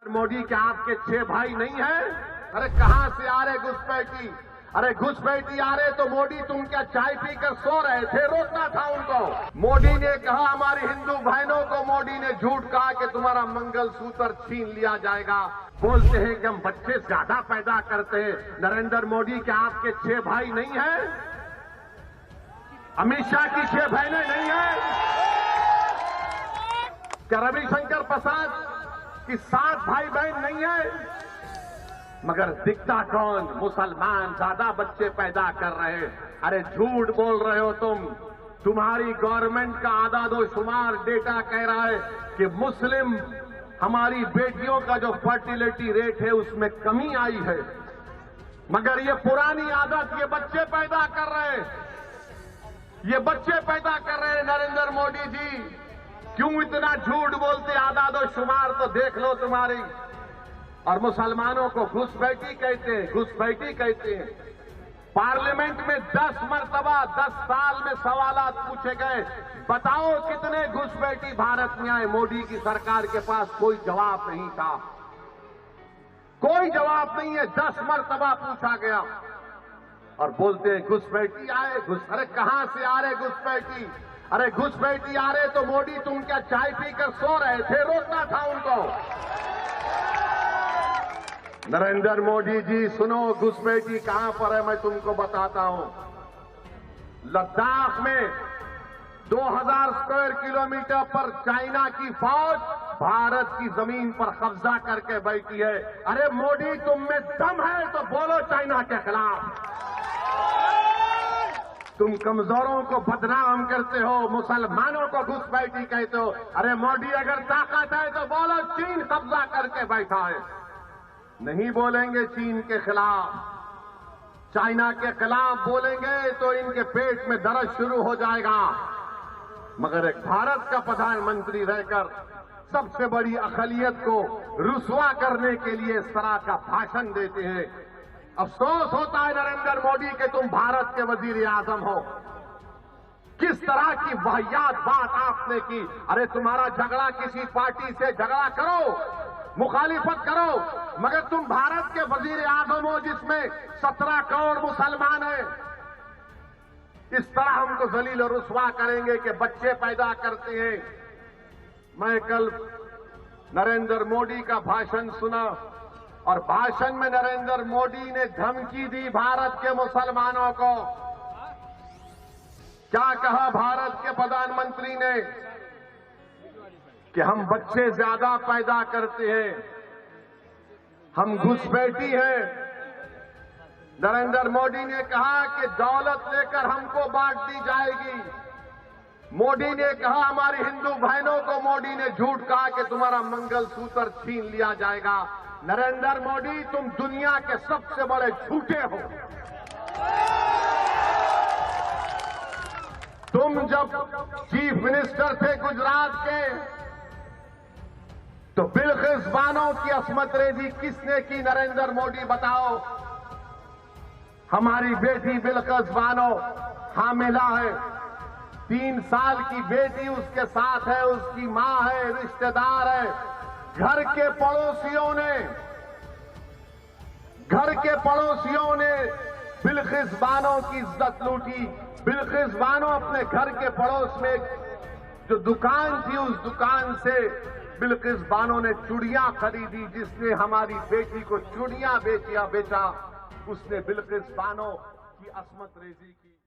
मोदी क्या आपके 6 भाई नहीं है? अरे कहां से आ रहे घुसपैठी? अरे घुसपैठी आ रहे तो मोदी तुम क्या चाय पीकर सो रहे थे? रोकना था उनको। मोदी ने कहा हमारी हिंदू बहनों को, मोदी ने झूठ कहा कि तुम्हारा मंगलसूत्र छीन लिया जाएगा। बोलते हैं कि हम बच्चे ज्यादा पैदा करते हैं। नरेंद्र मोदी क्या आपके 6 भाई नहीं है? अमित शाह की 6 बहनें नहीं है? क्या रविशंकर प्रसाद कि 7 भाई बहन नहीं है? मगर दिखता कौन? मुसलमान ज्यादा बच्चे पैदा कर रहे हैं। अरे झूठ बोल रहे हो तुम। तुम्हारी गवर्नमेंट का आदादोशुमार डेटा कह रहा है कि मुस्लिम हमारी बेटियों का जो फर्टिलिटी रेट है उसमें कमी आई है। मगर ये पुरानी आदत, ये बच्चे पैदा कर रहे हैं, ये बच्चे पैदा कर रहे हैं। नरेंद्र मोदी जी क्यों इतना झूठ बोलते? आदादोशुमार तो देख लो तुम्हारी। और मुसलमानों को घुसपैठी कहते हैं, घुसपैठी कहते हैं। पार्लियामेंट में 10 मरतबा 10 साल में सवालात पूछे गए, बताओ कितने घुसपैठी भारत में आए? मोदी की सरकार के पास कोई जवाब नहीं था, कोई जवाब नहीं है। 10 मरतबा पूछा गया और बोलते हैं घुसपैठी आए। अरे कहां से आ रहे घुसपैठी? अरे घुसपैठी आ रहे तो मोदी तुम क्या चाय पीकर सो रहे थे? रोकना था उनको। नरेंद्र मोदी जी सुनो, घुसपैठी कहां पर है मैं तुमको बताता हूं। लद्दाख में 2000 स्क्वायर किलोमीटर पर चाइना की फौज भारत की जमीन पर कब्जा करके बैठी है। अरे मोदी तुम में दम है तो बोलो चाइना के खिलाफ। तुम कमजोरों को बदनाम करते हो, मुसलमानों को घुसपैठी कहते हो। अरे मोदी अगर ताकत है तो बोलो चीन कब्जा करके बैठा है। नहीं बोलेंगे चीन के खिलाफ, चाइना के खिलाफ बोलेंगे तो इनके पेट में दर्द शुरू हो जाएगा। मगर एक भारत का प्रधानमंत्री रहकर सबसे बड़ी अक़लियत को रुसवा करने के लिए इस तरह का भाषण देते हैं। अफसोस होता है नरेंद्र मोदी कि तुम भारत के वजीर आजम हो। किस तरह की वाहियात बात आपने की। अरे तुम्हारा झगड़ा किसी पार्टी से झगड़ा करो, मुखालिफत करो, मगर तुम भारत के वजीर आजम हो जिसमें 17 करोड़ मुसलमान हैं। इस तरह हमको जलील और रुसवा करेंगे कि बच्चे पैदा करते हैं। मैं कल नरेंद्र मोदी का भाषण सुना और भाषण में नरेंद्र मोदी ने धमकी दी भारत के मुसलमानों को। क्या कहा भारत के प्रधानमंत्री ने कि हम बच्चे ज्यादा पैदा करते हैं, हम घुसपैठी हैं। नरेंद्र मोदी ने कहा कि दौलत लेकर हमको बांट दी जाएगी। मोदी ने कहा हमारी हिंदू बहनों को, मोदी ने झूठ कहा कि तुम्हारा मंगलसूत्र छीन लिया जाएगा। नरेंद्र मोदी तुम दुनिया के सबसे बड़े झूठे हो। तुम जब चीफ मिनिस्टर थे गुजरात के तो बिल्किस बानो की असमत रेजी किसने की? नरेंद्र मोदी बताओ। हमारी बेटी बिल्किस बानो हामिला है, 3 साल की बेटी उसके साथ है, उसकी मां है, रिश्तेदार है। घर के पड़ोसियों ने बिल्किस बानो की इज्जत लूटी। बिल्किस बानो अपने घर के पड़ोस में जो दुकान थी, उस दुकान से बिल्किस बानो ने चूड़ियां खरीदी। जिसने हमारी बेटी को चूड़ियां बेचा, उसने बिल्किस बानो की असमत रेजी की।